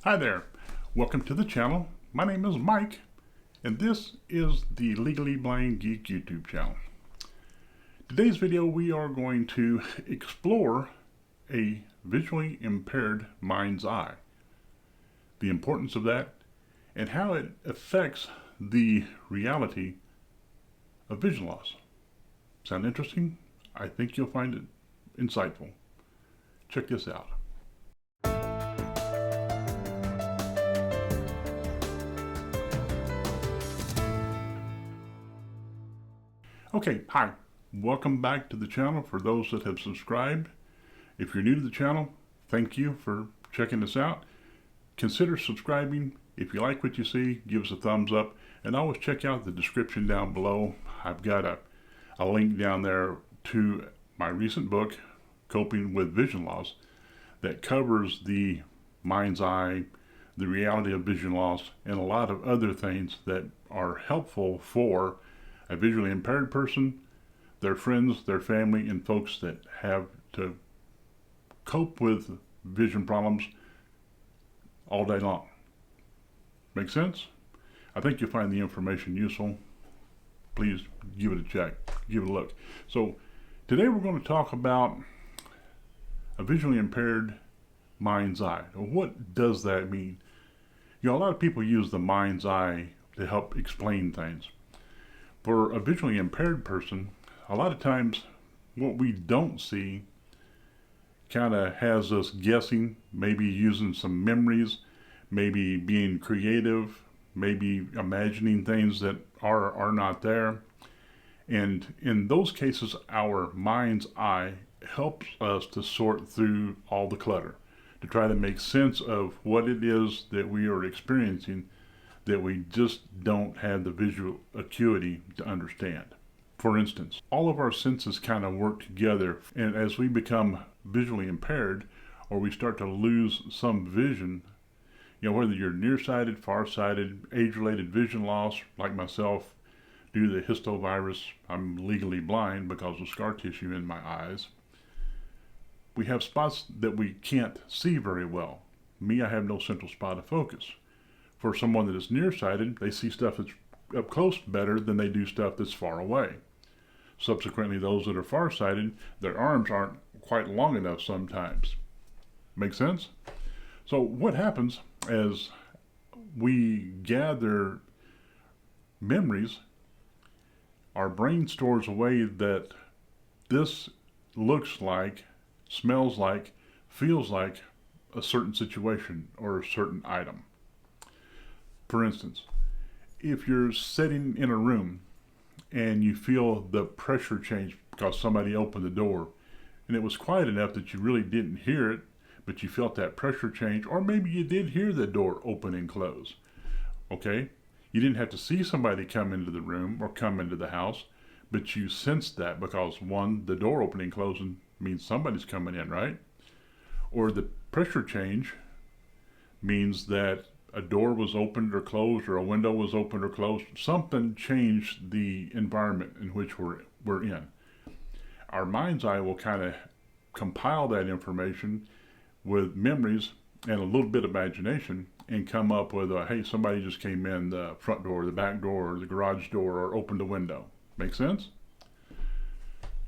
Hi there, welcome to the channel. My name is Mike, and this is the Legally Blind Geek YouTube channel. Today's video we are going to explore a visually impaired mind's eye, the importance of that, and how it affects the reality of vision loss. Sound interesting? I think you'll find it insightful. Check this out. Okay, hi. Welcome back to the channel for those that have subscribed. If you're new to the channel, thank you for checking this out. Consider subscribing. If you like what you see, give us a thumbs up. And always check out the description down below. I've got a link down there to my recent book, Coping with Vision Loss, that covers the mind's eye, the reality of vision loss, and a lot of other things that are helpful for a visually impaired person, their friends, their family, and folks that have to cope with vision problems all day long. Make sense? I think you'll find the information useful. Please give it a check, give it a look. So today we're going to talk about a visually impaired mind's eye. What does that mean? You know, a lot of people use the mind's eye to help explain things. For a visually impaired person, a lot of times what we don't see kind of has us guessing, maybe using some memories, maybe being creative, maybe imagining things that are not there. And in those cases, our mind's eye helps us to sort through all the clutter, to try to make sense of what it is that we are experiencing that we just don't have the visual acuity to understand. For instance, all of our senses kind of work together, and as we become visually impaired or we start to lose some vision, you know, whether you're nearsighted, farsighted, age-related vision loss like myself due to the histovirus, I'm legally blind because of scar tissue in my eyes. We have spots that we can't see very well. Me, I have no central spot of focus. For someone that is nearsighted, they see stuff that's up close better than they do stuff that's far away. Subsequently, those that are farsighted, their arms aren't quite long enough sometimes. Make sense? So what happens as we gather memories, our brain stores away that this looks like, smells like, feels like a certain situation or a certain item. For instance, if you're sitting in a room and you feel the pressure change because somebody opened the door and it was quiet enough that you really didn't hear it, but you felt that pressure change, or maybe you did hear the door open and close. Okay? You didn't have to see somebody come into the room or come into the house, but you sensed that because, one, the door opening and closing means somebody's coming in, right? Or the pressure change means that a door was opened or closed, or a window was opened or closed. Something changed the environment in which we're in. Our mind's eye will kind of compile that information with memories and a little bit of imagination and come up with hey, somebody just came in the front door, the back door, or the garage door, or opened a window. Make sense?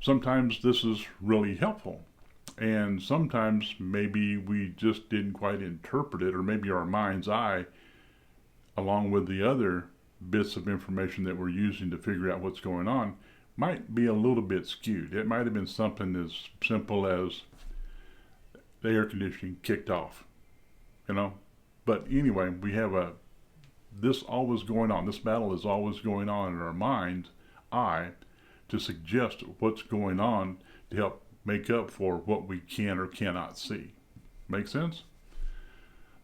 Sometimes this is really helpful. And sometimes maybe we just didn't quite interpret it, or maybe our mind's eye, along with the other bits of information that we're using to figure out what's going on, might be a little bit skewed. It might have been something as simple as the air conditioning kicked off, you know. But anyway, we have this always going on. This battle is always going on in our mind's eye to suggest what's going on to help make up for what we can or cannot see. Make sense?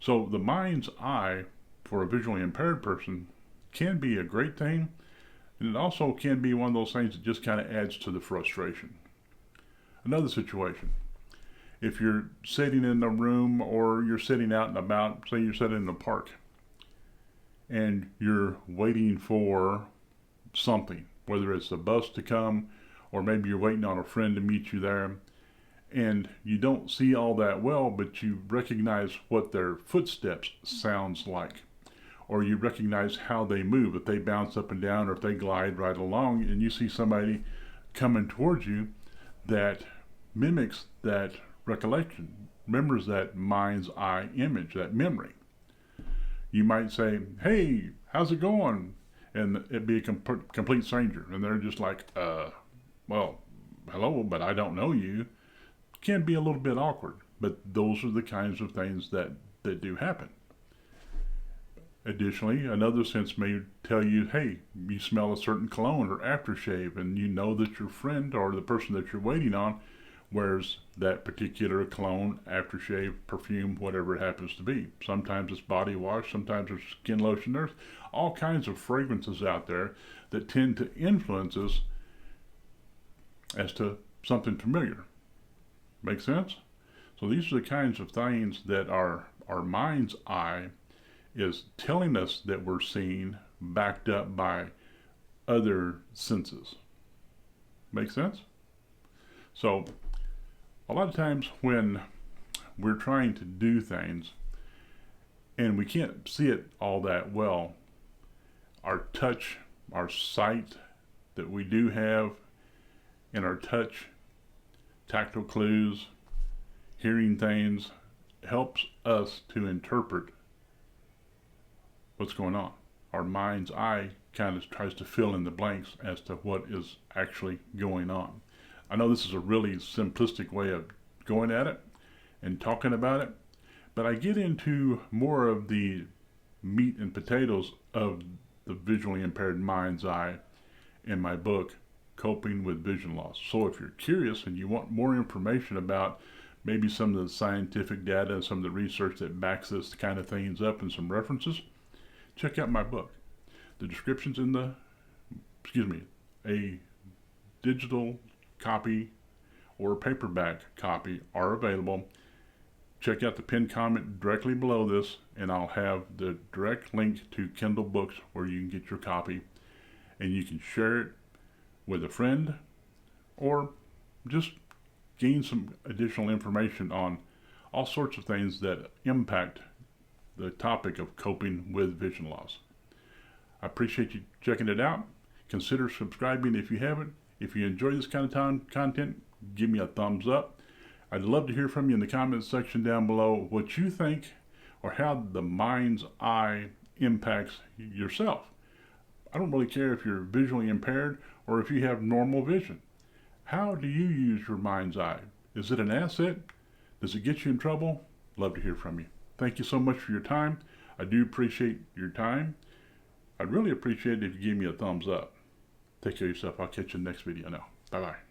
So the mind's eye for a visually impaired person can be a great thing, and it also can be one of those things that just kind of adds to the frustration. Another situation, if you're sitting in a room or you're sitting out and about, say you're sitting in a park, and you're waiting for something, whether it's a bus to come or maybe you're waiting on a friend to meet you there, and you don't see all that well, but you recognize what their footsteps sounds like, or you recognize how they move, if they bounce up and down or if they glide right along, and you see somebody coming towards you that mimics that recollection, remembers that mind's eye image, that memory. You might say, "Hey, how's it going?" And it'd be a complete stranger, and they're just like, well, hello, but I don't know you. Can be a little bit awkward, but those are the kinds of things that do happen. Additionally, another sense may tell you, hey, you smell a certain cologne or aftershave, and you know that your friend or the person that you're waiting on wears that particular cologne, aftershave, perfume, whatever it happens to be. Sometimes it's body wash, sometimes there's skin lotion. There's all kinds of fragrances out there that tend to influence us as to something familiar. Make sense? So these are the kinds of things that our mind's eye is telling us that we're seeing, backed up by other senses. Make sense? So a lot of times when we're trying to do things and we can't see it all that well, our touch, our sight that we do have, and our touch, tactile clues, hearing things, helps us to interpret what's going on. Our mind's eye kind of tries to fill in the blanks as to what is actually going on. I know this is a really simplistic way of going at it and talking about it, but I get into more of the meat and potatoes of the visually impaired mind's eye in my book, Coping with Vision Loss. So if you're curious and you want more information about maybe some of the scientific data and some of the research that backs this kind of things up and some references, check out my book. The descriptions in a digital copy or paperback copy are available. Check out the pinned comment directly below this, and I'll have the direct link to Kindle books where you can get your copy, and you can share it with a friend or just gain some additional information on all sorts of things that impact the topic of coping with vision loss. I appreciate you checking it out. Consider subscribing if you haven't. If you enjoy this kind of content, give me a thumbs up. I'd love to hear from you in the comments section down below what you think or how the mind's eye impacts yourself. I don't really care if you're visually impaired or if you have normal vision. How do you use your mind's eye? Is it an asset? Does it get you in trouble? Love to hear from you. Thank you so much for your time. I do appreciate your time. I'd really appreciate it if you give me a thumbs up. Take care of yourself. I'll catch you in the next video now. Bye-bye.